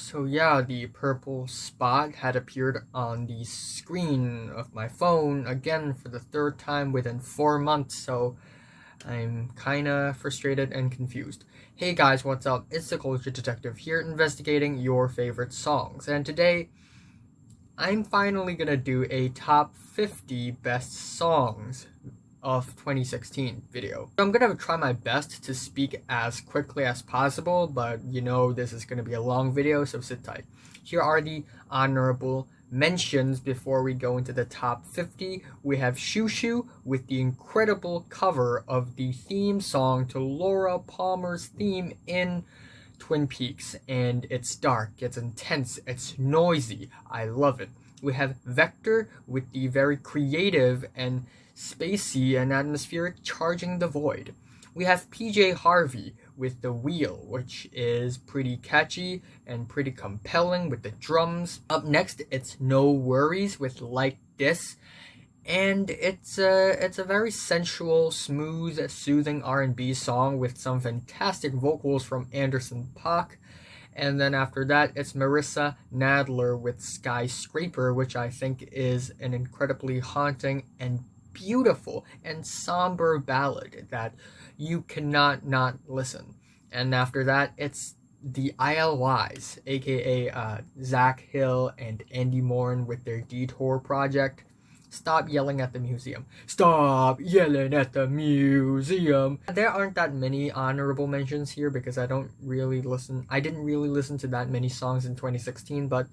So yeah, the purple spot had appeared on the screen of my phone again for the third time within 4 months, so I'm kinda frustrated and confused. Hey guys, what's up? It's the Culture Detective here investigating your favorite songs, and today I'm finally gonna do a top 50 best songs of 2016 video. So I'm gonna try my best to speak as quickly as possible, but you know this is gonna be a long video, so sit tight. Here are the honorable mentions before we go into the top 50. We have Shoo Shoo with the incredible cover of the theme song to Laura Palmer's theme in Twin Peaks, and it's dark, it's intense, it's noisy. I love it. We have Vektor with the very creative and spacey and atmospheric Charging the Void. We have PJ Harvey with The Wheel, which is pretty catchy and pretty compelling with the drums. Up next, it's NxWorries with Lyk Dis, and it's a very sensual, smooth, soothing R&B song with some fantastic vocals from Anderson .Paak. And then after that, it's Marissa Nadler with Skyscraper, which I think is an incredibly haunting and beautiful and somber ballad that you cannot not listen. And after that, it's the I.L.Ys, aka Zach Hill and Andy Morin with their Detour project. Stop yelling at the museum. Stop yelling at the museum. There aren't that many honorable mentions here because I didn't really listen to that many songs in 2016, but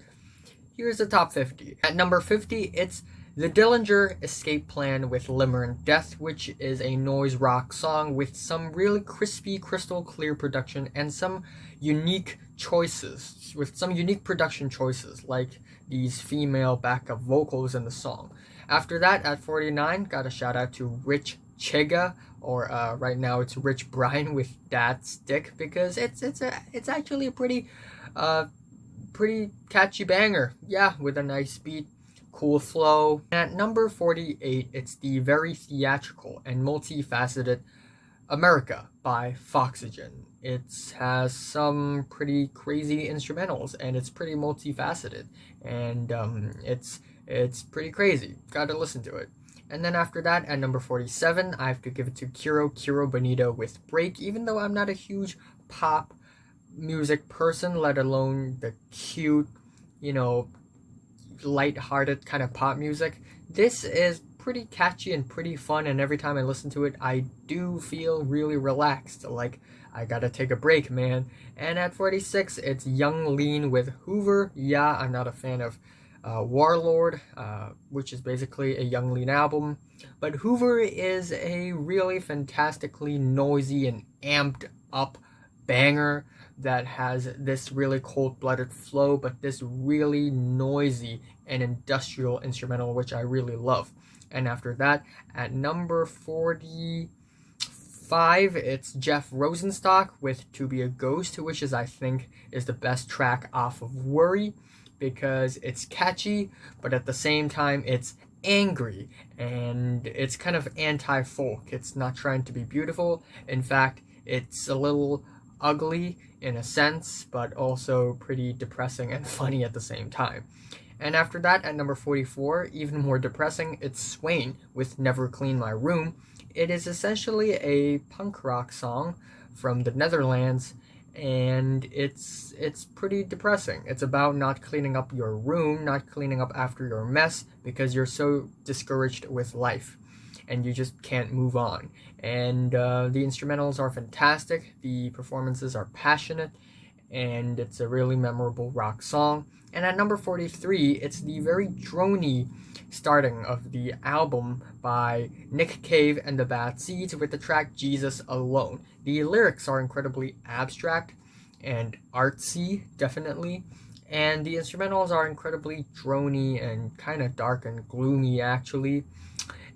here's the top 50. At number 50, it's the Dillinger Escape Plan with Limerent Death, which is a noise rock song with some really crispy, crystal clear production and some unique production choices, like these female backup vocals in the song. After that, at 49, got a shout out to Rich Chigga, or right now it's Rich Brian with Dad's Stick, because it's actually a pretty catchy banger. Yeah, with a nice beat, cool flow. And at number 48, it's the very theatrical and multifaceted America by Foxygen. It has some pretty crazy instrumentals and it's pretty multifaceted, and it's pretty crazy. Gotta listen to it. And then after that, at number 47, I have to give it to Kero Bonito with Break, even though I'm not a huge pop music person, let alone the cute, light-hearted kind of pop music. This is pretty catchy and pretty fun, and every time I listen to it, I do feel really relaxed, like I gotta take a break, man. And at 46, it's Young Lean with Hoover. Yeah, I'm not a fan of Warlord, which is basically a Young Lean album, but Hoover is a really fantastically noisy and amped up banger that has this really cold-blooded flow, but this really noisy and industrial instrumental, which I really love. And after that, at number 45, it's Jeff Rosenstock with To Be a Ghost, which I think is the best track off of Worry, because it's catchy, but at the same time it's angry, and it's kind of anti-folk. It's not trying to be beautiful. In fact, it's a little ugly in a sense, but also pretty depressing and funny at the same time. And after that, at number 44, even more depressing, it's Swain with Never Clean My Room. It is essentially a punk rock song from the Netherlands, and it's pretty depressing. It's about not cleaning up your room, not cleaning up after your mess, because you're so discouraged with life and you just can't move on. And the instrumentals are fantastic, the performances are passionate, and it's a really memorable rock song. And at number 43, it's the very drony starting of the album by Nick Cave and the Bad Seeds with the track Jesus Alone. The lyrics are incredibly abstract and artsy, definitely, and the instrumentals are incredibly drony and kind of dark and gloomy, actually.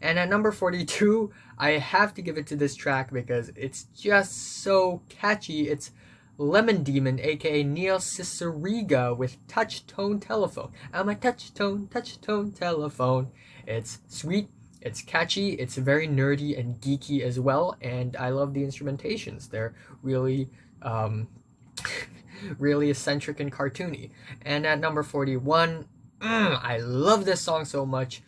And at number 42, I have to give it to this track because it's just so catchy. It's Lemon Demon, aka Neil Cicierega, with Touch Tone Telephone. I'm a touch tone telephone. It's sweet, it's catchy, it's very nerdy and geeky as well, and I love the instrumentations. They're really really eccentric and cartoony. And at number 41, I love this song so much.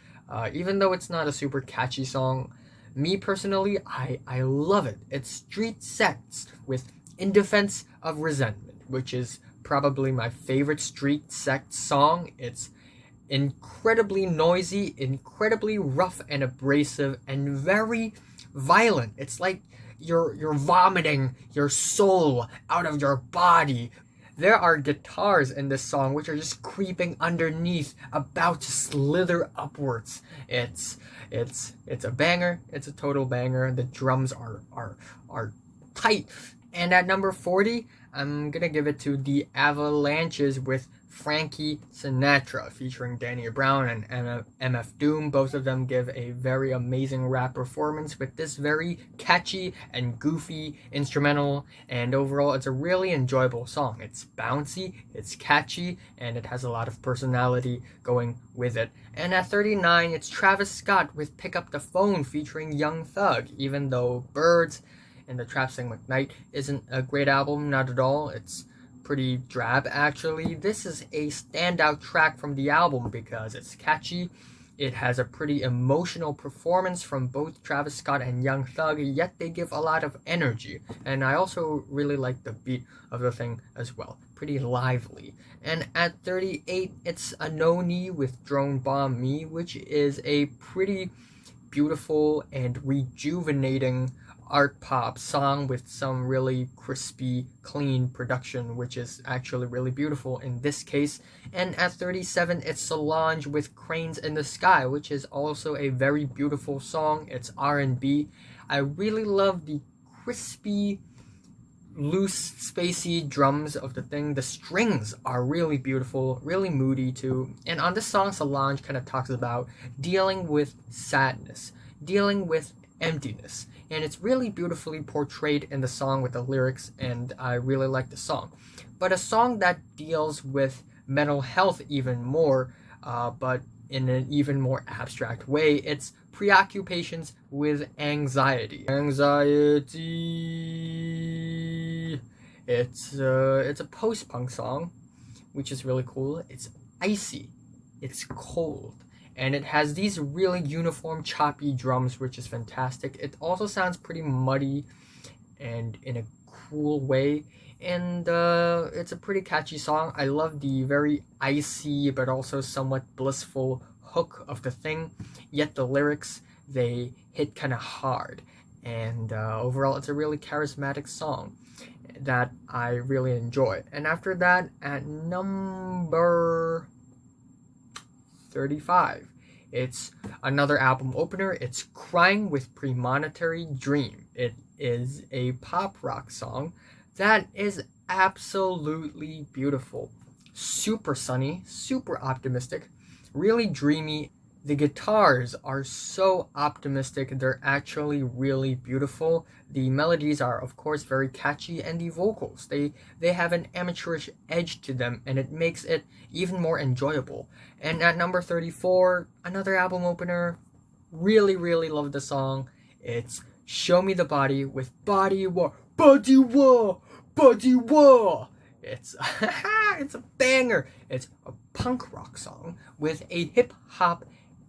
Even though it's not a super catchy song, me personally, I love it. It's Street Sects with In Defense of Resentment, which is probably my favorite Street Sects song. It's incredibly noisy, incredibly rough and abrasive, and very violent. It's like you're vomiting your soul out of your body. There are guitars in this song which are just creeping underneath, about to slither upwards. It's a banger. It's a total banger. The drums are tight. And at number 40, I'm gonna give it to the Avalanches with Frankie Sanatra, featuring Danny Brown and MF Doom. Both of them give a very amazing rap performance with this very catchy and goofy instrumental, and overall it's a really enjoyable song. It's bouncy, it's catchy, and it has a lot of personality going with it. And at 39, it's Travis Scott with Pick Up the Phone featuring Young Thug. Even though Birds and the Trap Sing McKnight isn't a great album, not at all. It's pretty drab, actually. This is a standout track from the album because it's catchy. It has a pretty emotional performance from both Travis Scott and Young Thug, yet they give a lot of energy. And I also really like the beat of the thing as well. Pretty lively. And at 38, it's Anohni with Drone Bomb Me, which is a pretty beautiful and rejuvenating art pop song with some really crispy, clean production, which is actually really beautiful in this case. And at 37, it's Solange with Cranes in the Sky, which is also a very beautiful song. It's R&B. I really love the crispy, loose, spacey drums of the thing. The strings are really beautiful, really moody too. And on this song, Solange kind of talks about dealing with sadness, dealing with emptiness, and it's really beautifully portrayed in the song with the lyrics, and I really like the song. But a song that deals with mental health even more, but in an even more abstract way, it's Preoccupations with Anxiety. Anxiety. It's a post-punk song, which is really cool. It's icy, it's cold, and it has these really uniform, choppy drums, which is fantastic. It also sounds pretty muddy and in a cool way, and it's a pretty catchy song. I love the very icy but also somewhat blissful hook of the thing, yet the lyrics, they hit kind of hard, and overall it's a really charismatic song that I really enjoy. And after that, at number 35, it's another album opener. It's Crying with Premonitory Dream. It is a pop rock song that is absolutely beautiful. Super sunny, super optimistic, really dreamy. The guitars are so optimistic, they're actually really beautiful. The melodies are, of course, very catchy, and the vocals, they have an amateurish edge to them, and it makes it even more enjoyable. And at number 34, another album opener, really, really love the song. It's Show Me the Body with Body War, Body War, Body War. It's it's a banger. It's a punk rock song with a hip-hop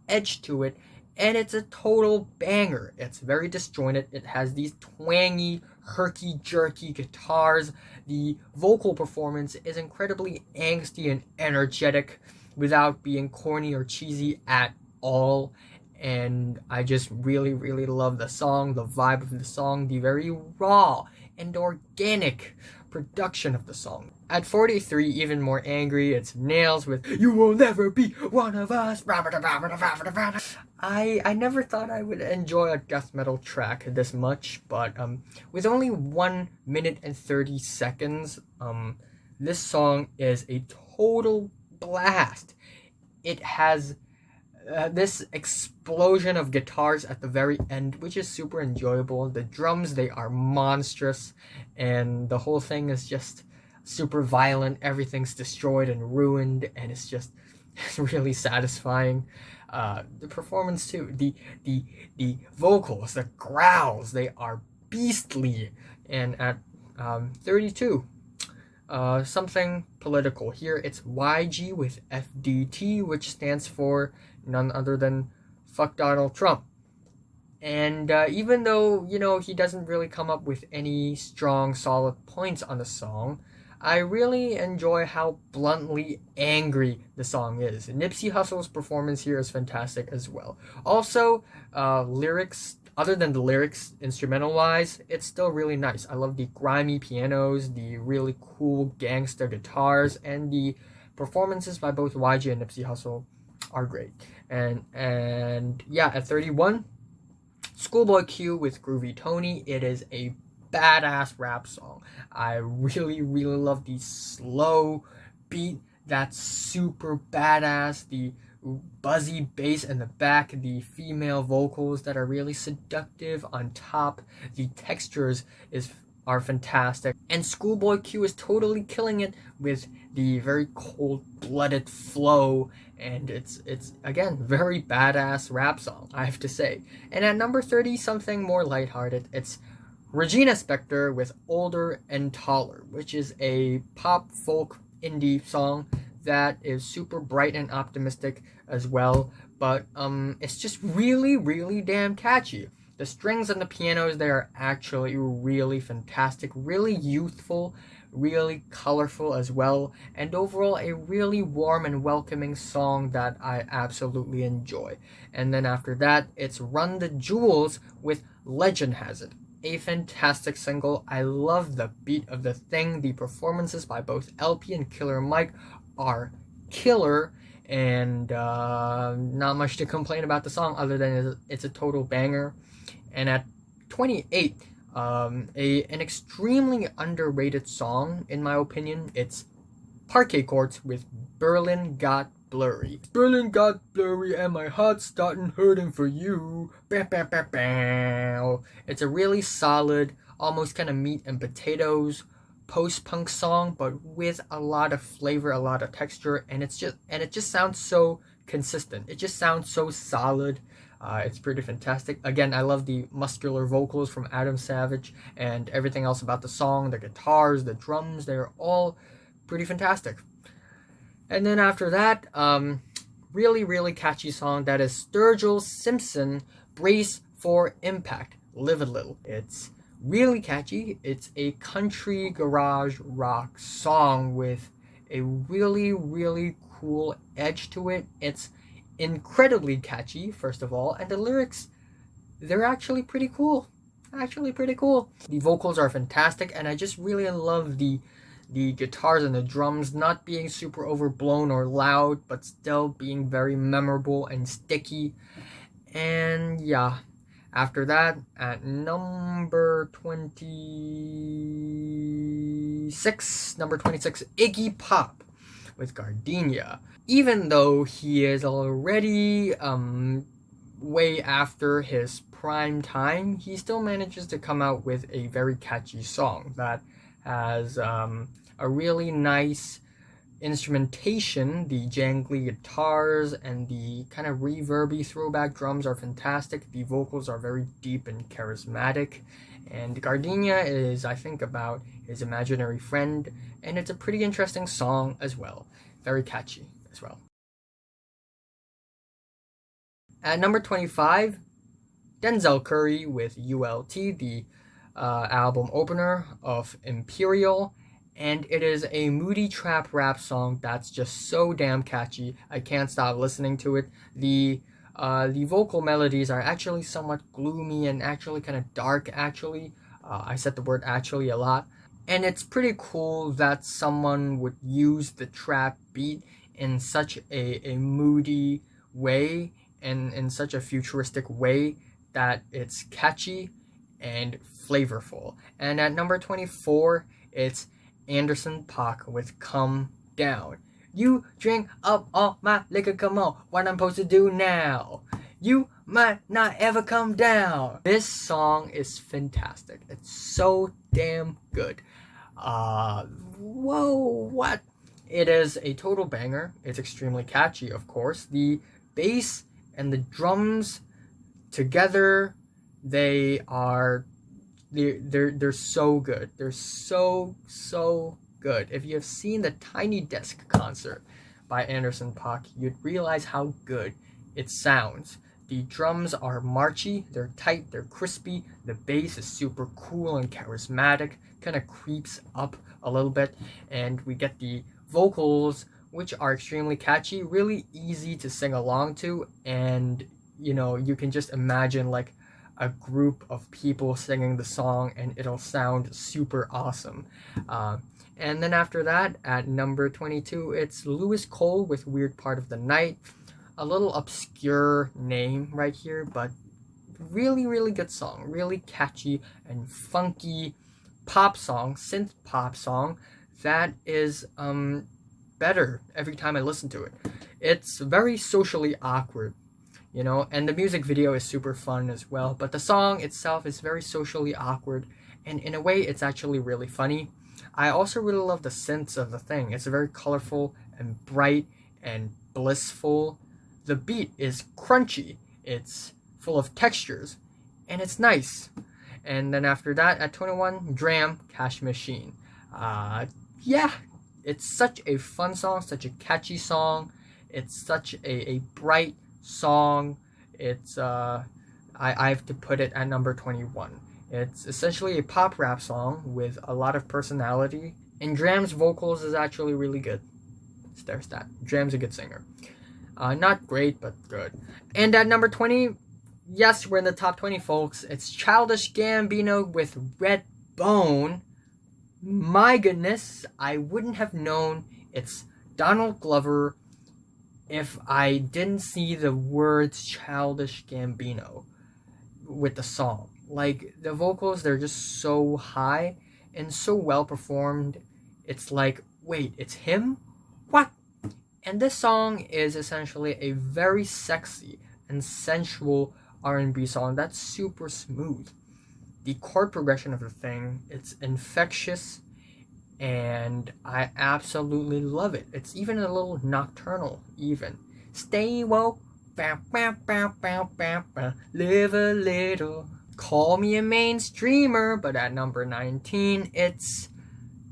edge to it, and it's a total banger. It's very disjointed. It has these twangy, herky-jerky guitars. The vocal performance is incredibly angsty and energetic without being corny or cheesy at all. And I just really, really love the song, the vibe of the song, the very raw and organic production of the song. At 43, even more angry, it's Nails with You Will Never Be One of Us. I never thought I would enjoy a death metal track this much, but with only 1 minute and 30 seconds, this song is a total blast. It has this explosion of guitars at the very end, which is super enjoyable. The drums, they are monstrous, and the whole thing is just super violent. Everything's destroyed and ruined, and it's just really satisfying. The performance too, the vocals, the growls, they are beastly. And at 32, something political. Here it's YG with FDT, which stands for none other than fuck Donald Trump. And even though, he doesn't really come up with any strong, solid points on the song, I really enjoy how bluntly angry the song is. Nipsey Hussle's performance here is fantastic as well. Also, lyrics, other than the lyrics, instrumental-wise, it's still really nice. I love the grimy pianos, the really cool gangster guitars, and the performances by both YG and Nipsey Hussle are great. And yeah, at 31, ScHoolboy Q with Groovy Tony. It is a badass rap song. I really, really love the slow beat that's super badass, the buzzy bass in the back, the female vocals that are really seductive on top, the textures are fantastic, and ScHoolboy Q is totally killing it with the very cold-blooded flow, and it's again very badass rap song, I have to say. And at number 30, something more lighthearted. It's Regina Spektor with Older and Taller, which is a pop folk indie song that is super bright and optimistic as well, but it's just really, really damn catchy. The strings and the pianos, they are actually really fantastic, really youthful, really colorful as well, and overall a really warm and welcoming song that I absolutely enjoy. And then after that, it's Run the Jewels with Legend Has It. A fantastic single. I love the beat of the thing. The performances by both LP and Killer Mike are killer, and not much to complain about the song other than it's a total banger. And at 28, an extremely underrated song, in my opinion, it's Parquet Courts with Berlin Got Blurry. Berlin got blurry and my heart's starting hurting for you. Bah, bah, bah, bah. It's a really solid, almost kind of meat and potatoes post-punk song, but with a lot of flavor, a lot of texture, and it just sounds so consistent. It just sounds so solid. It's pretty fantastic. Again, I love the muscular vocals from Adam Savage, and everything else about the song, the guitars, the drums, they're all pretty fantastic. And then after that, really, really catchy song that is Sturgill Simpson, Brace for Impact, Live a Little. It's really catchy. It's a country garage rock song with a really, really cool edge to it. It's incredibly catchy, first of all, and the lyrics, they're actually pretty cool. The vocals are fantastic, and I just really love the guitars and the drums not being super overblown or loud, but still being very memorable and sticky. And yeah, after that, at number 26, Iggy Pop with Gardenia. Even though he is already way after his prime time, he still manages to come out with a very catchy song that has a really nice instrumentation. The jangly guitars and the kind of reverby throwback drums are fantastic. The vocals are very deep and charismatic. And Gardenia is, I think, about his imaginary friend, and it's a pretty interesting song as well. Very catchy as well. At number 25, Denzel Curry with ULT, the album opener of Imperial, and it is a moody trap rap song that's just so damn catchy. I can't stop listening to it. The vocal melodies are actually somewhat gloomy and actually kind of dark, actually. I said the word actually a lot. And it's pretty cool that someone would use the trap beat in such a moody way and in such a futuristic way that it's catchy and flavorful. And at number 24, it's Anderson .Paak with Come Down. You drink up all my liquor, come on, what I'm supposed to do now? You might not ever come down. This song is fantastic. It's so damn good. Whoa, what? It is a total banger. It's extremely catchy, of course. The bass and the drums together, they're so good. They're so good. If you have seen the Tiny Desk concert by Anderson .Paak, you'd realize how good it sounds. The drums are marchy, they're tight, they're crispy, the bass is super cool and charismatic, kind of creeps up a little bit, and we get the vocals, which are extremely catchy, really easy to sing along to, and you can just imagine like a group of people singing the song and it'll sound super awesome. And then after that, at number 22, it's Louis Cole with Weird Part of the Night. A little obscure name right here, but really, really good song. Really catchy and funky pop song, synth pop song that is better every time I listen to it. It's very socially awkward, and the music video is super fun as well, but the song itself is very socially awkward, and in a way it's actually really funny. I also really love the synths of the thing. It's very colorful and bright and blissful. The beat is crunchy, it's full of textures, and it's nice. And then after that, at 21, Dram, Cash Machine. Yeah, it's such a fun song, such a catchy song. It's such a bright song. It's I have to put it at number 21. It's essentially a pop rap song with a lot of personality, and Dram's vocals is actually really good. There's that. Dram's a good singer. Not great, but good. And at number 20, yes, we're in the top 20, folks. It's Childish Gambino with Red Bone. My goodness, I wouldn't have known it's Donald Glover if I didn't see the words Childish Gambino with the song. Like, the vocals, they're just so high and so well performed. It's like, wait, it's him? What? And this song is essentially a very sexy and sensual R&B song that's super smooth. The chord progression of the thing, it's infectious, and I absolutely love it. It's even a little nocturnal, even. Stay woke, bow, bow, bow, bow, bow, bow, live a little. Call me a mainstreamer, but at number 19, it's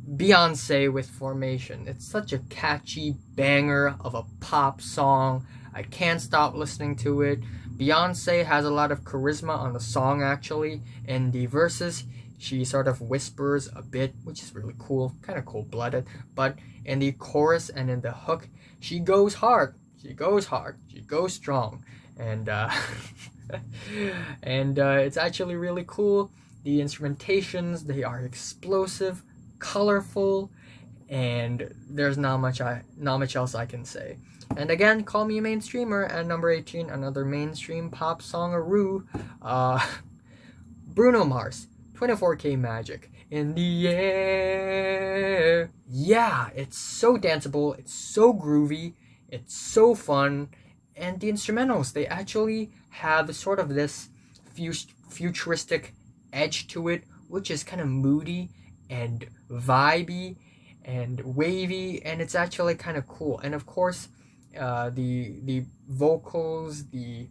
Beyonce with Formation. It's such a catchy banger of a pop song. I can't stop listening to it. Beyonce has a lot of charisma on the song, actually. In the verses, she sort of whispers a bit, which is really cool, kind of cold-blooded. But in the chorus and in the hook, she goes hard. She goes hard. She goes strong. And it's actually really cool. The instrumentations, they are explosive, colorful, and there's not much else I can say. And again, Call Me a Mainstreamer at number 18, another mainstream pop song-a-roo. Bruno Mars, 24K Magic, in the air. Yeah, it's so danceable, it's so groovy, it's so fun, and the instrumentals, they actually have sort of this futuristic edge to it, which is kind of moody and vibey and wavy, and it's actually kind of cool. And of course, the vocals, the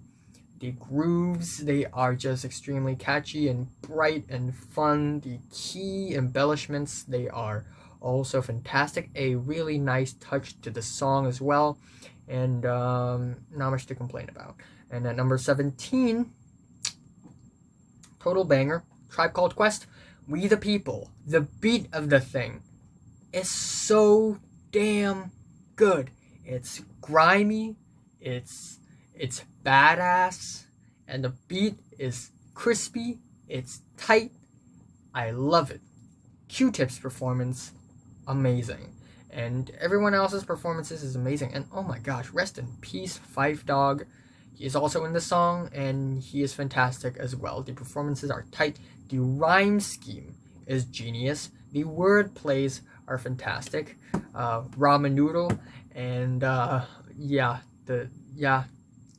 grooves, they are just extremely catchy and bright and fun. The key embellishments, they are also fantastic. A really nice touch to the song as well, and not much to complain about. And at number 17, total banger, Tribe Called Quest, We the People. The beat of the thing is so damn good. It's grimy, it's badass, and the beat is crispy, it's tight. I love it. Q-Tip's performance, amazing. And everyone else's performances is amazing. And oh my gosh, rest in peace, Phife Dawg. He is also in the song, and he is fantastic as well. The performances are tight. The rhyme scheme is genius. The word plays are fantastic. Ramen noodle, and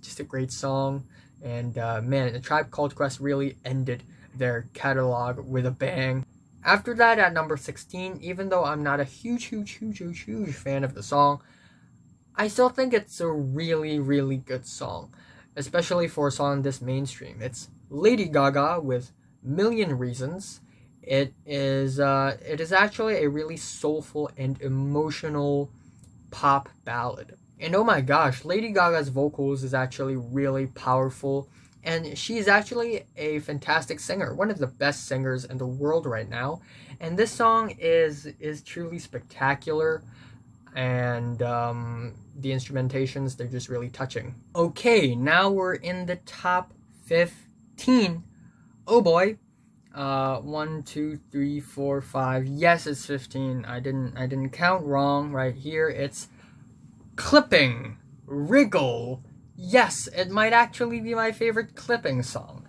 just a great song. And man, the Tribe Called Quest really ended their catalog with a bang. After that, at number 16, even though I'm not a huge fan of the song, I still think it's a really, really good song, especially for a song this mainstream. It's Lady Gaga with Million Reasons, It is actually a really soulful and emotional pop ballad. And oh my gosh, Lady Gaga's vocals is actually really powerful, and she's actually a fantastic singer, one of the best singers in the world right now. And this song is truly spectacular, and the instrumentations, they're just really touching. Okay, now we're in the top 15. Oh boy. 1, 2, 3, 4, 5. Yes, it's 15. I didn't count wrong right here. It's Clipping. Wriggle. Yes, it might actually be my favorite Clipping song.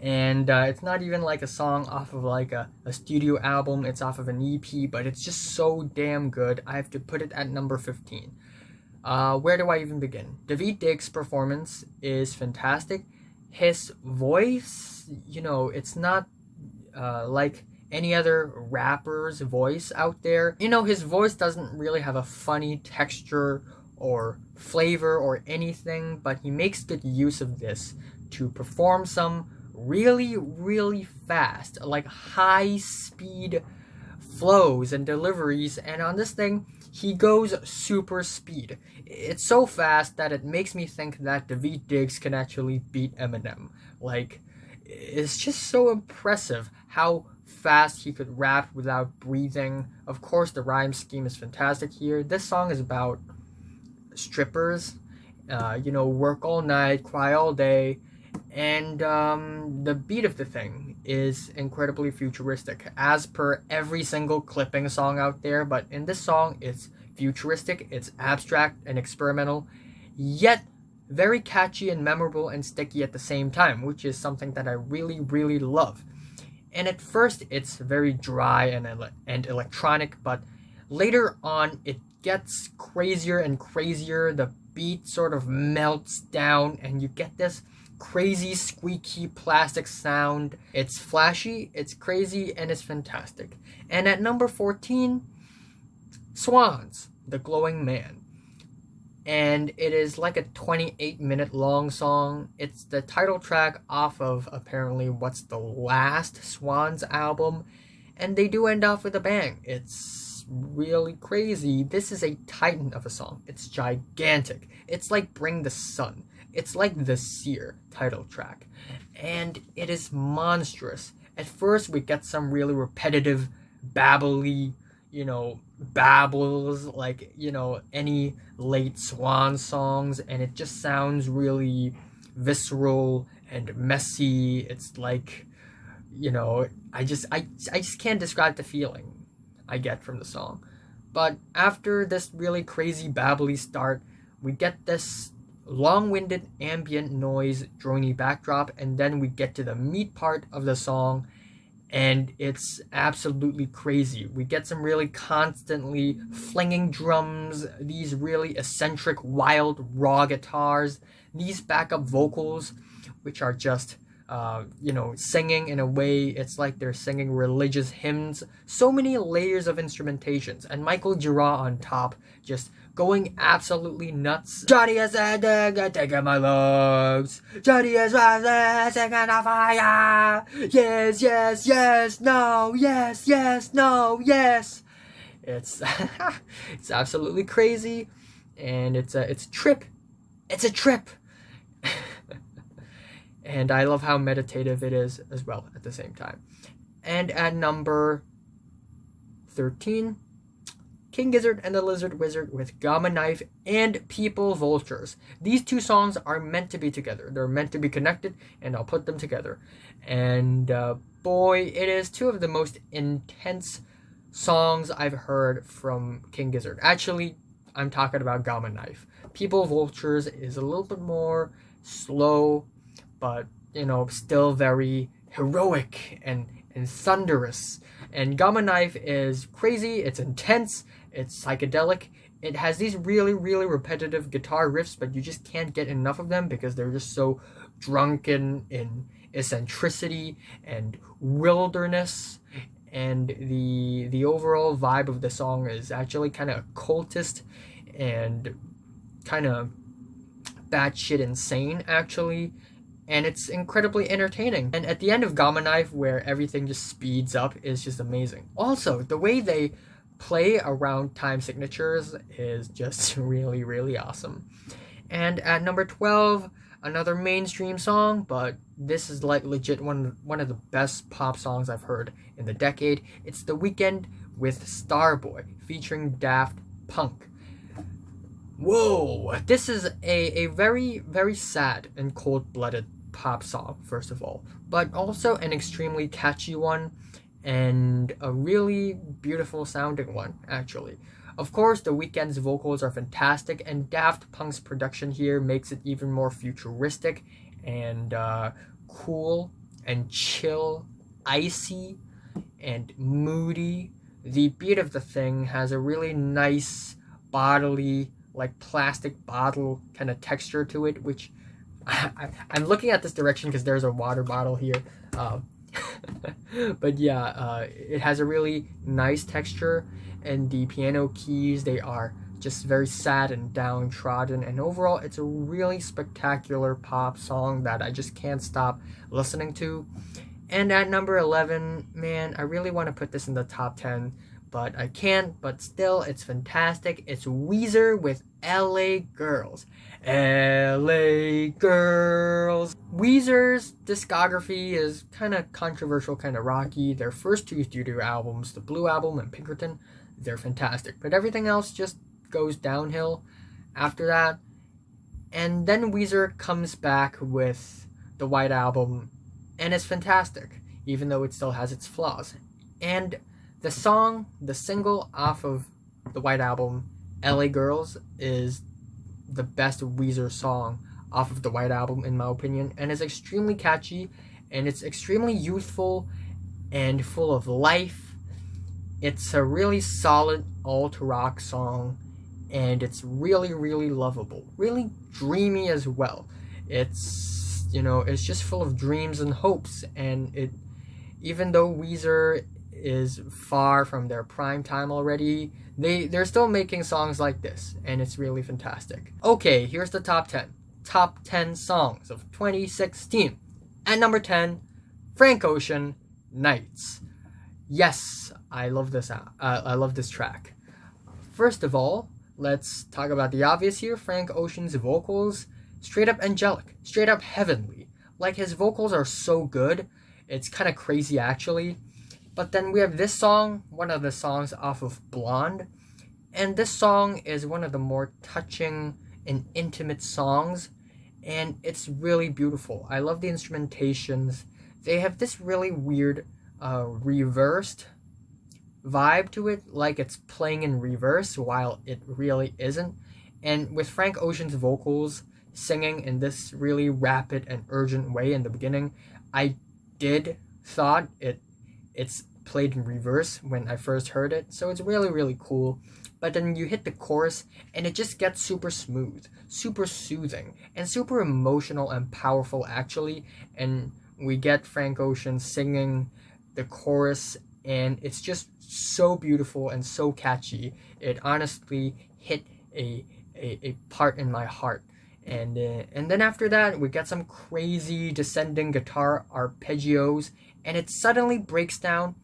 And it's not even like a song off of like a studio album, it's off of an EP, but it's just so damn good. I have to put it at number 15. Where do I even begin? Daveed Diggs' performance is fantastic. His voice, it's not like any other rapper's voice out there. His voice doesn't really have a funny texture or flavor or anything, but he makes good use of this to perform some really, really fast, like high speed flows and deliveries. And on this thing, he goes super speed. It's so fast that it makes me think that Daveed Diggs can actually beat Eminem. Like, it's just so impressive how fast he could rap without breathing. Of course, the rhyme scheme is fantastic here. This song is about strippers, work all night, cry all day, and the beat of the thing is incredibly futuristic, as per every single Clipping song out there. But in this song, it's futuristic, it's abstract and experimental, yet very catchy and memorable and sticky at the same time, which is something that I really, really love. And at first, it's very dry and electronic, but later on, it gets crazier and crazier. The beat sort of melts down, and you get this crazy, squeaky plastic sound. It's flashy, it's crazy, and it's fantastic. And at number 14, Swans, The Glowing Man. And it is like a 28-minute long song. It's the title track off of apparently what's the last Swans album, and they do end off with a bang. It's really crazy. This is a titan of a song. It's gigantic. It's like Bring the Sun. It's like the Seer title track, and it is monstrous. At first, we get some really repetitive, babbly, babbles like, any late Swan songs, and it just sounds really visceral and messy. It's like, I just can't describe the feeling I get from the song. But after this really crazy babbly start, we get this long-winded ambient noise drony backdrop, and then we get to the meat part of the song, and it's absolutely crazy. We get some really constantly flinging drums, these really eccentric, wild, raw guitars, these backup vocals, which are just, singing in a way, it's like they're singing religious hymns. So many layers of instrumentations, and Michael Gira on top, just going absolutely nuts. Johnny is taking my lungs. Johnny is setting on fire. Yes, yes, yes, no, yes, yes, no, yes. It's it's absolutely crazy, and it's a trip. It's a trip. And I love how meditative it is as well at the same time. And at number 13, King Gizzard and the Lizard Wizard with Gamma Knife and People Vultures. These two songs are meant to be together. They're meant to be connected, and I'll put them together. And boy, it is two of the most intense songs I've heard from King Gizzard. Actually, I'm talking about Gamma Knife. People Vultures is a little bit more slow, but, still very heroic and thunderous. And Gamma Knife is crazy, it's intense, it's psychedelic. It has these really, really repetitive guitar riffs, but you just can't get enough of them because they're just so drunken in eccentricity and wilderness. And the overall vibe of the song is actually kind of occultist and kind of batshit insane, actually. and it's incredibly entertaining. And at the end of Gamma Knife, where everything just speeds up, is just amazing. Also, the way they play around time signatures is just really, really awesome. And at number 12, another mainstream song, but this is like legit one of the best pop songs I've heard in the decade. It's The Weeknd with Starboy featuring Daft Punk. Whoa, this is a very, very sad and cold-blooded pop song, first of all, but also an extremely catchy one and a really beautiful sounding one, actually. Of course, The Weeknd's vocals are fantastic, and Daft Punk's production here makes it even more futuristic and cool and chill, icy and moody. The beat of the thing has a really nice bodily, like plastic bottle kind of texture to it, which I'm looking at this direction because there's a water bottle here. But yeah, it has a really nice texture, and the piano keys, they are just very sad and downtrodden, and overall it's a really spectacular pop song that I just can't stop listening to. And at number 11, man, I really want to put this in the top 10, but I can't, but still, it's fantastic. It's Weezer with L.A. Girls. L.A. Girls. Weezer's discography is kind of controversial, kind of rocky. Their first two studio albums, the Blue Album and Pinkerton, they're fantastic. But everything else just goes downhill after that. And then Weezer comes back with the White Album, and it's fantastic, even though it still has its flaws. And the single off of the White Album, L.A. Girls, is the best Weezer song off of the White Album, in my opinion, and it's extremely catchy, and it's extremely youthful and full of life. It's a really solid alt-rock song, and it's really, really lovable, really dreamy as well. It's, it's just full of dreams and hopes, and even though Weezer is far from their prime time already, they're still making songs like this, and it's really fantastic. Okay, here's the top 10. Top 10 songs of 2016. At number 10, Frank Ocean, Nights. Yes, I love this. I love this track. First of all, let's talk about the obvious here. Frank Ocean's vocals, straight up angelic, straight up heavenly. Like, his vocals are so good, it's kind of crazy actually. But then we have this song, one of the songs off of Blonde, and this song is one of the more touching and intimate songs, and it's really beautiful. I love the instrumentations. They have this really weird reversed vibe to it, like it's playing in reverse while it really isn't. And with Frank Ocean's vocals singing in this really rapid and urgent way in the beginning, I did thought it's played in reverse when I first heard it, so it's really, really cool. But then you hit the chorus, and it just gets super smooth, super soothing, and super emotional and powerful, actually. And we get Frank Ocean singing the chorus, and it's just so beautiful and so catchy. It honestly hit a part in my heart. And then after that, we get some crazy descending guitar arpeggios, and it suddenly breaks down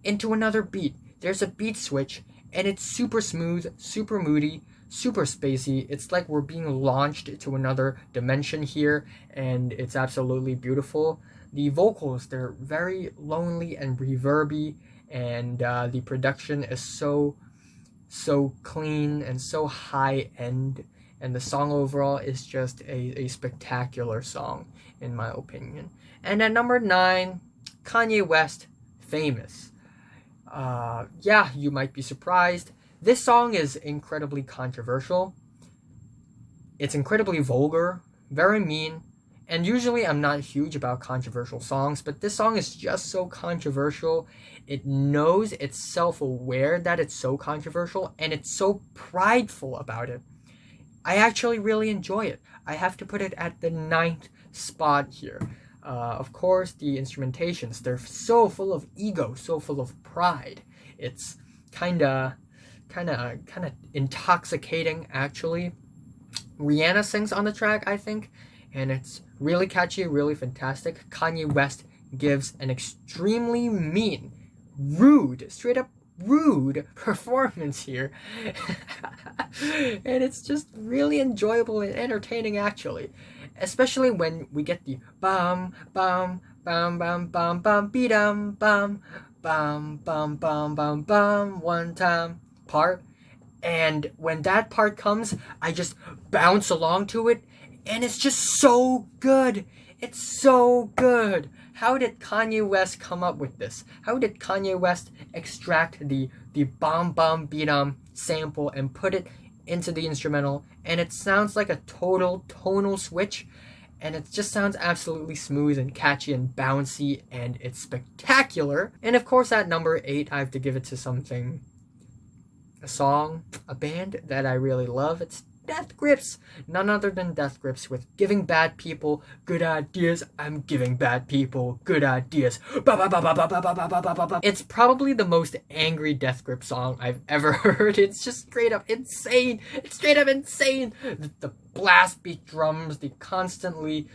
into another beat. There's a beat switch, and it's super smooth, super moody, super spacey. It's like we're being launched to another dimension here, and it's absolutely beautiful. The vocals, they're very lonely and reverby, and the production is so clean and so high end. And the song overall is just a spectacular song, in my opinion. And at number 9, Kanye West, Famous. Yeah, you might be surprised. This song is incredibly controversial. It's incredibly vulgar, very mean, and usually I'm not huge about controversial songs, but this song is just so controversial. It knows, it's self-aware that it's so controversial, and it's so prideful about it. I actually really enjoy it. I have to put it at the 9th spot here. Of course, the instrumentations, they're so full of ego, so full of pride. It's kind of intoxicating, actually. Rihanna sings on the track, I think, and it's Really catchy, really fantastic. Kanye West gives an extremely mean, rude, straight up rude performance here. And it's just really enjoyable and entertaining, actually. Especially when we get the bam, bam, bam, bam, bam, bam, beat-em, bam, bam, bam, bam, bam, bam, one time part. And when that part comes, I just bounce along to it, and it's just so good. It's so good. How did Kanye West come up with this? How did Kanye West extract the bomb bomb beat sample and put it into the instrumental? And it sounds like a total tonal switch, and it just sounds absolutely smooth and catchy and bouncy, and it's spectacular. And of course, at number 8, I have to give it to something, a song, a band that I really love. It's Death Grips. None other than Death Grips with Giving Bad People Good Ideas. I'm giving bad people good ideas. It's probably the most angry Death Grip song I've ever heard. It's just straight up insane. It's straight up insane. The blast beat drums, the constantly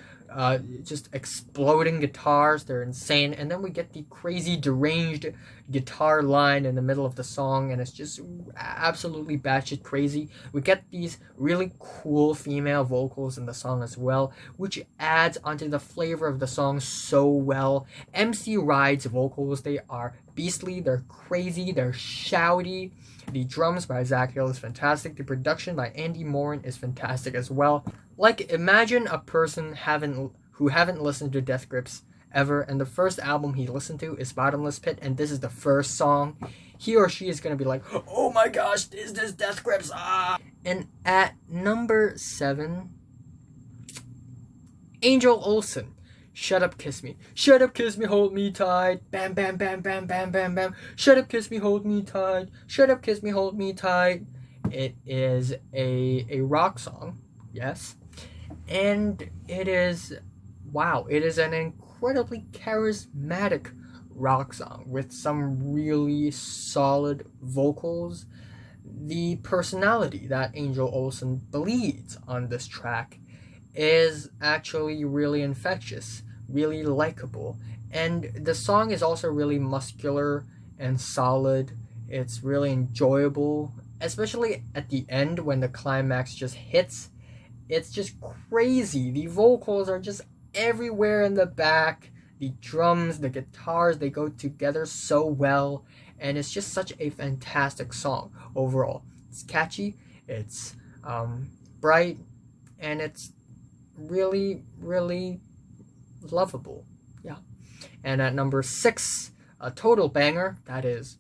just exploding guitars, they're insane. And then we get the crazy deranged guitar line in the middle of the song, and it's just absolutely batshit crazy. We get these really cool female vocals in the song as well, which adds onto the flavor of the song so well. MC Ride's vocals, they are beastly, they're crazy, they're shouty. The drums by Zach Hill is fantastic. The production by Andy Morin is fantastic as well. Like, imagine a person who haven't listened to Death Grips ever, and the first album he listened to is Bottomless Pit, and this is the first song. He or she is going to be like, oh my gosh, is this Death Grips? Ah! And at number 7, Angel Olsen. Shut up, kiss me. Shut up, kiss me, hold me tight. Bam, bam, bam, bam, bam, bam, bam. Shut up, kiss me, hold me tight. Shut up, kiss me, hold me tight. It is a rock song, yes. And it is, wow, it is an incredibly charismatic rock song with some really solid vocals. The personality that Angel Olsen bleeds on this track is actually really infectious, really likable. And the song is also really muscular and solid. It's really enjoyable, especially at the end when the climax just hits. It's just crazy. The vocals are just everywhere in the back. The drums, the guitars, they go together so well. And it's just such a fantastic song overall. It's catchy, it's bright, and it's really, really lovable. Yeah. And at number 6, a total banger, that is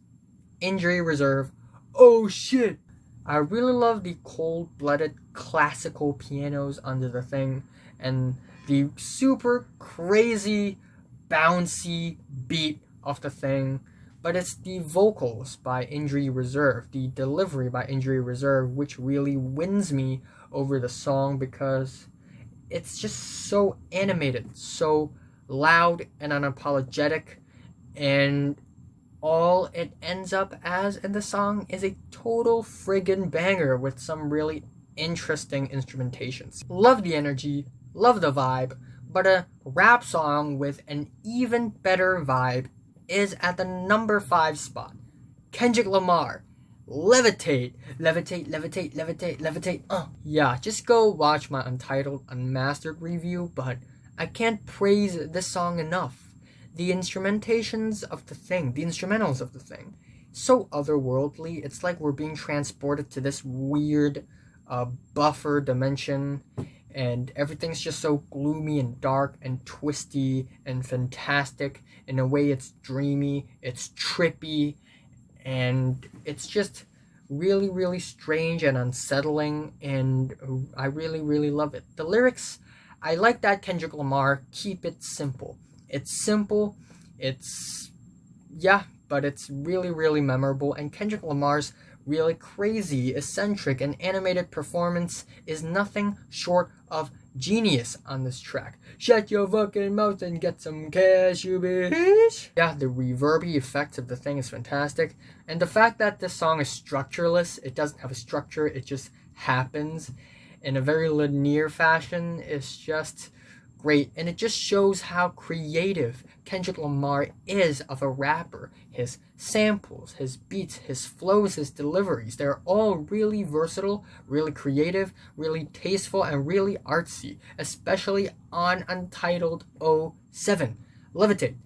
Injury Reserve. Oh shit! I really love the cold-blooded classical pianos under the thing, and the super crazy bouncy beat of the thing. But it's the vocals by Injury Reserve, the delivery by Injury Reserve, which really wins me over the song, because it's just so animated, so loud and unapologetic, and all it ends up as in the song is a total friggin' banger with some really interesting instrumentations. Love the energy, love the vibe, but a rap song with an even better vibe is at the number 5 spot. Kendrick Lamar, Levitate, Levitate, Levitate, Levitate, Levitate. Yeah, just go watch my Untitled Unmastered review, but I can't praise this song enough. The instrumentals of the thing, so otherworldly. It's like we're being transported to this weird buffer dimension, and everything's just so gloomy and dark and twisty and fantastic. In a way, it's dreamy, it's trippy, and it's just really, really strange and unsettling, and I really, really love it. The lyrics, I like that Kendrick Lamar keep it simple. It's simple, but it's really, really memorable, and Kendrick Lamar's really crazy, eccentric, and animated performance is nothing short of genius on this track. Shut your fucking mouth and get some cash, you bitch. Yeah, the reverby effect of the thing is fantastic, and the fact that this song is structureless, it doesn't have a structure, it just happens in a very linear fashion, is just great, and it just shows how creative Kendrick Lamar is of a rapper. His samples, his beats, his flows, his deliveries, they're all really versatile, really creative, really tasteful, and really artsy, especially on Untitled 07. Levitate.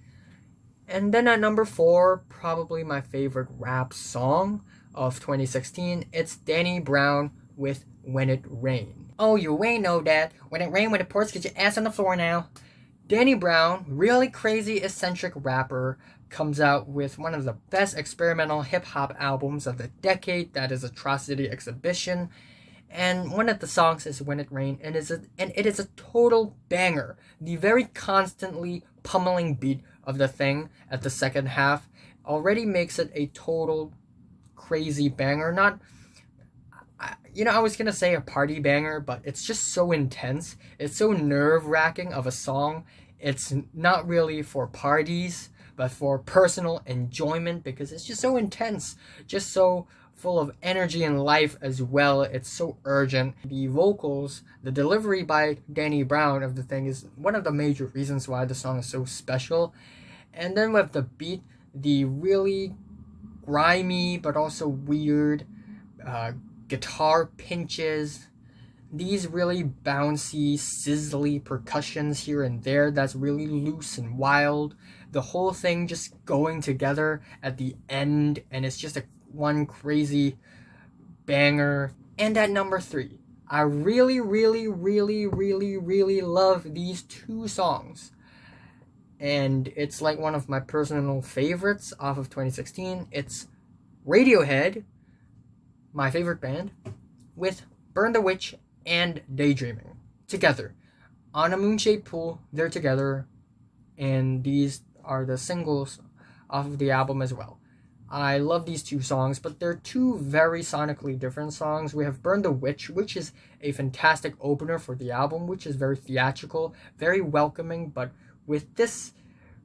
And then at number 4, probably my favorite rap song of 2016, it's Danny Brown with When It Rain. Oh, you ain't know that. When it rain, when it pours, get your ass on the floor now. Danny Brown, really crazy, eccentric rapper, comes out with one of the best experimental hip-hop albums of the decade, that is Atrocity Exhibition. And one of the songs is When It Rain, and it is a total banger. The very constantly pummeling beat of the thing at the second half already makes it a total crazy banger. Not, I was gonna say a party banger, but it's just so intense. It's so nerve-wracking of a song. It's not really for parties, but for personal enjoyment, because it's just so intense, just so full of energy and life as well. It's so urgent. The vocals, the delivery by Danny Brown of the thing is one of the major reasons why the song is so special. And then with the beat, the really grimy but also weird guitar pinches, these really bouncy, sizzly percussions here and there that's really loose and wild. The whole thing just going together at the end, and it's just one crazy banger. And at number 3, I really, really, really, really, really love these 2 songs. And it's like one of my personal favorites off of 2016. It's Radiohead, my favorite band, with Burn the Witch and Daydreaming together. On a Moon-Shaped Pool, they're together, and these are the singles off of the album as well. I love these 2 songs, but they're 2 very sonically different songs. We have Burn the Witch, which is a fantastic opener for the album, which is very theatrical, very welcoming, but with this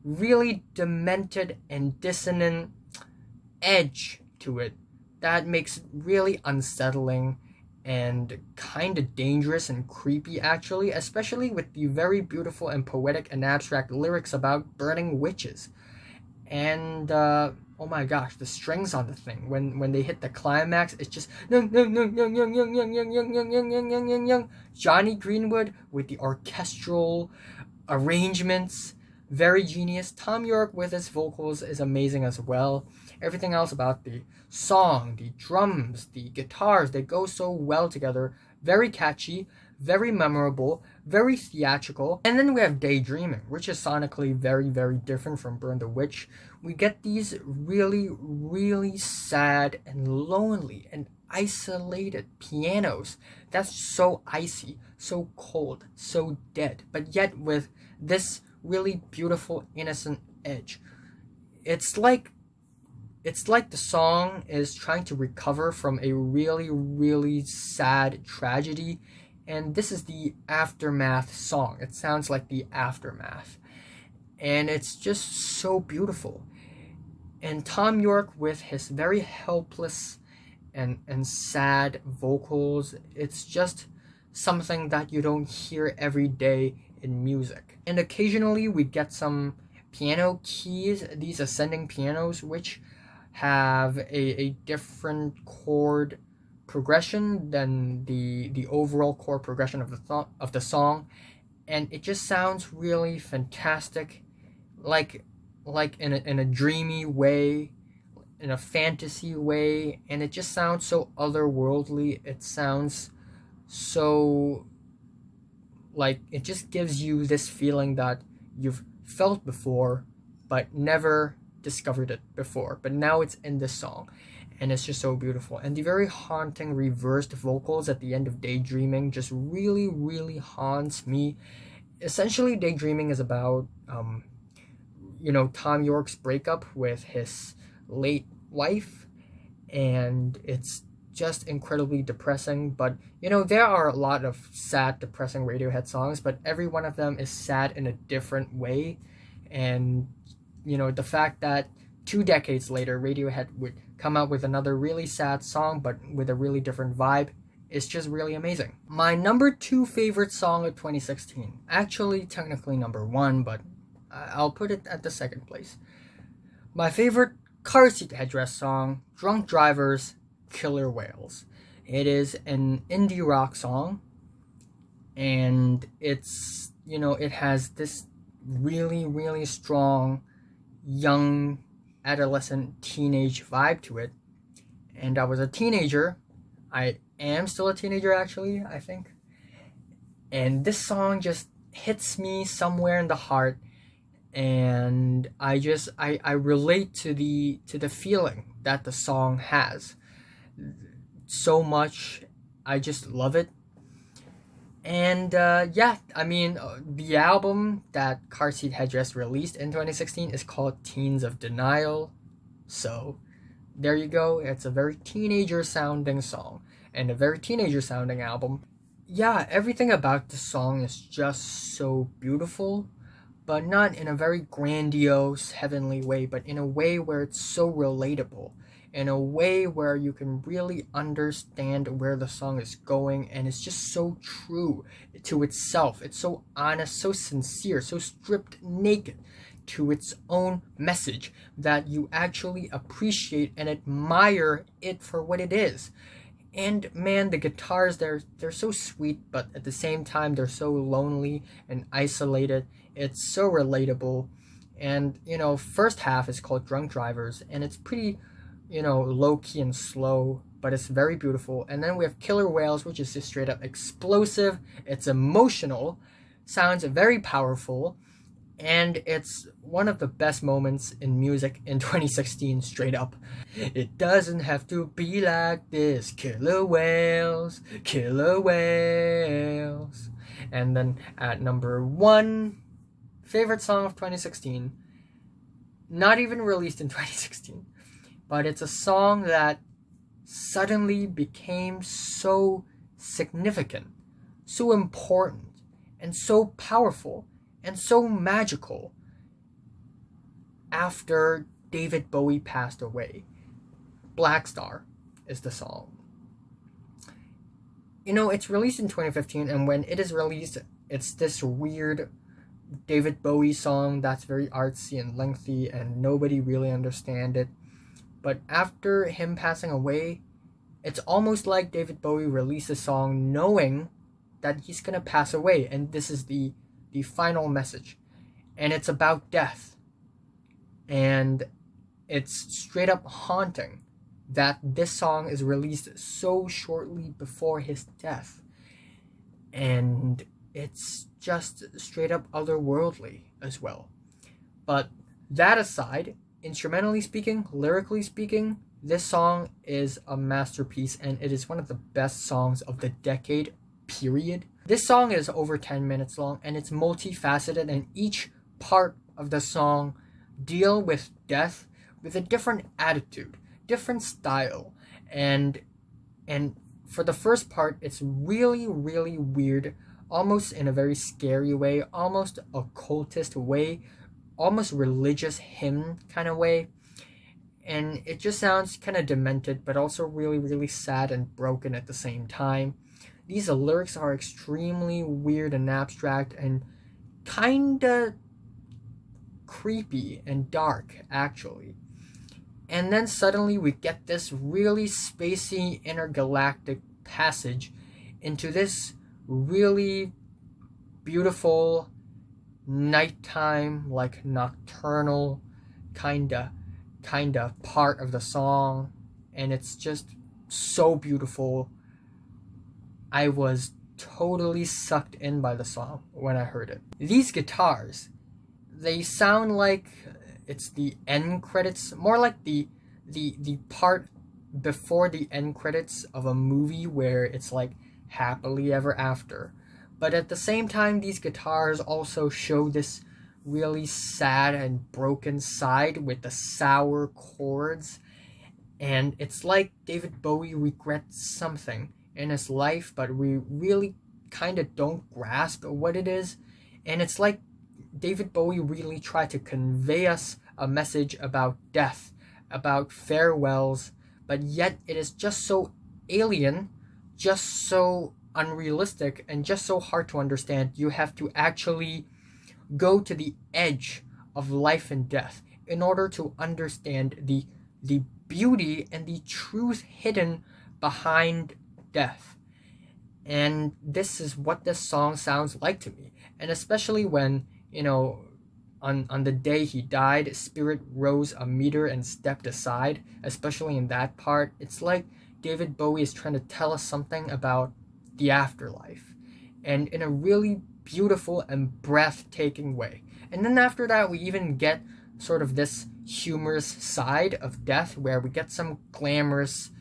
really demented and dissonant edge to it that makes it really unsettling and kind of dangerous and creepy, actually, especially with the very beautiful and poetic and abstract lyrics about burning witches. And oh my gosh, the strings on the thing when they hit the climax, it's just Johnny Greenwood with the orchestral arrangements, very genius. Tom York with his vocals is amazing as well. Everything else about the song, the drums, the guitars, they go so well together. Very catchy, very memorable, very theatrical. And then we have Daydreaming, which is sonically very, very different from Burn the Witch. We get these really, really sad and lonely and isolated pianos. That's so icy, so cold, so dead, but yet with this really beautiful, innocent edge. It's like the song is trying to recover from a really, really sad tragedy, and this is the aftermath song. It sounds like the aftermath, and it's just so beautiful. And Tom York with his very helpless and sad vocals, it's just something that you don't hear every day in music. And occasionally we get some piano keys, these ascending pianos, which have a different chord progression than the overall chord progression of the song, and it just sounds really fantastic, like in a dreamy way, in a fantasy way, and it just sounds so otherworldly. It sounds so like it just gives you this feeling that you've felt before but never discovered it before, but now it's in this song, and it's just so beautiful. And the very haunting reversed vocals at the end of Daydreaming just really, really haunts me. Essentially, Daydreaming is about Tom York's breakup with his late wife, and it's just incredibly depressing. But there are a lot of sad, depressing Radiohead songs, but every one of them is sad in a different way. And the fact that 2 decades later Radiohead would come out with another really sad song but with a really different vibe, is just really amazing. My number 2 favorite song of 2016, actually technically number 1, but I'll put it at the second place. My favorite car seat headrest song, Drunk Drivers, Killer Whales. It is an indie rock song, and it's, it has this really, really strong young adolescent teenage vibe to it. And I was a teenager. I am still a teenager, actually, I think. And this song just hits me somewhere in the heart, and I relate to the feeling that the song has so much. I just love it. And the album that Car Seat Headrest released in 2016 is called Teens of Denial. So there you go. It's a very teenager sounding song and a very teenager sounding album. Yeah, everything about the song is just so beautiful, but not in a very grandiose, heavenly way, but in a way where it's so relatable, in a way where you can really understand where the song is going, and it's just so true to itself. It's so honest, so sincere, so stripped naked to its own message that you actually appreciate and admire it for what it is. And man, the guitars, they're so sweet, but at the same time they're so lonely and isolated. It's so relatable. And first half is called Drunk Drivers, and it's pretty low-key and slow, but it's very beautiful. And then we have Killer Whales, which is just straight up explosive. It's emotional, sounds very powerful, and it's one of the best moments in music in 2016, straight up. It doesn't have to be like this, killer whales, killer whales. And then at number 1, favorite song of 2016, not even released in 2016, but it's a song that suddenly became so significant, so important, and so powerful, and so magical after David Bowie passed away. Black Star is the song. It's released in 2015, and when it is released, it's this weird David Bowie song that's very artsy and lengthy, and nobody really understands it. But after him passing away, it's almost like David Bowie released a song knowing that he's gonna pass away, and this is the final message. And it's about death. And it's straight up haunting that this song is released so shortly before his death. And it's just straight up otherworldly as well. But that aside, instrumentally speaking, lyrically speaking, this song is a masterpiece, and it is one of the best songs of the decade, period. This song is over 10 minutes long, and it's multifaceted, and each part of the song deal with death with a different attitude, different style. And for the first part, it's really, really weird, almost in a very scary way, almost occultist way, almost religious hymn kind of way. And it just sounds kind of demented, but also really, really sad and broken at the same time. These lyrics are extremely weird and abstract and kind of creepy and dark, actually. And then suddenly we get this really spacey intergalactic passage into this really beautiful nighttime, like nocturnal kind of part of the song, and it's just so beautiful. I was totally sucked in by the song when I heard it. These guitars, they sound like it's the end credits, more like the part before the end credits of a movie where it's like happily ever after. But at the same time, these guitars also show this really sad and broken side with the sour chords. And it's like David Bowie regrets something in his life, but we really kind of don't grasp what it is. And it's like David Bowie really tried to convey us a message about death, about farewells, but yet it is just so alien just so unrealistic and just so hard to understand. You have to actually go to the edge of life and death in order to understand the beauty and the truth hidden behind death. And this is what this song sounds like to me. And especially when, on the day he died, Spirit rose a meter and stepped aside, especially in that part. It's like David Bowie is trying to tell us something about the afterlife, and in a really beautiful and breathtaking way. And then after that, we even get sort of this humorous side of death, where we get some glamorous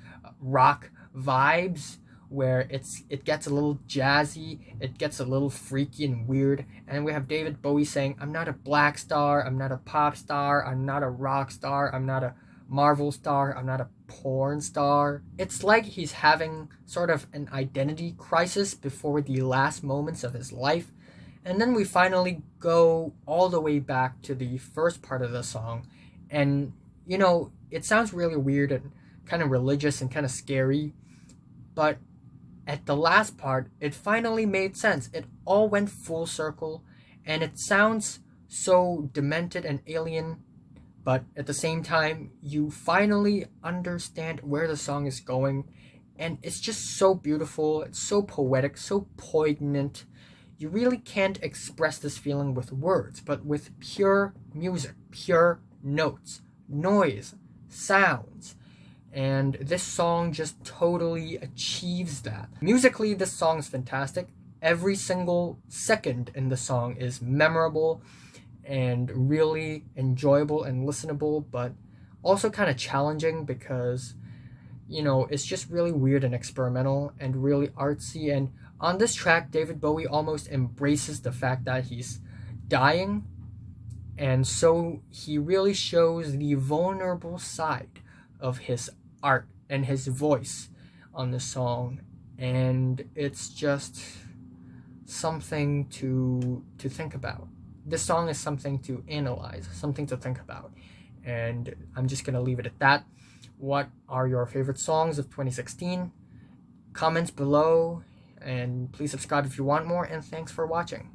rock vibes, where it gets a little jazzy, it gets a little freaky and weird, and we have David Bowie saying, "I'm not a black star, I'm not a pop star, I'm not a rock star, I'm not a Marvel star, I'm not a porn star." It's like he's having sort of an identity crisis before the last moments of his life. And then we finally go all the way back to the first part of the song, and it sounds really weird and kind of religious and kind of scary, but at the last part, it finally made sense. It all went full circle, and it sounds so demented and alien, but at the same time, you finally understand where the song is going, and it's just so beautiful, it's so poetic, so poignant. You really can't express this feeling with words, but with pure music, pure notes, noise, sounds. And this song just totally achieves that. Musically, this song is fantastic. Every single second in the song is memorable and really enjoyable and listenable, but also kind of challenging because, it's just really weird and experimental and really artsy. And on this track, David Bowie almost embraces the fact that he's dying, and so he really shows the vulnerable side of his art and his voice on the song, and it's just something to think about. This song is something to analyze, something to think about, and I'm just gonna leave it at that. What are your favorite songs of 2016? Comments below, and please subscribe if you want more, and thanks for watching.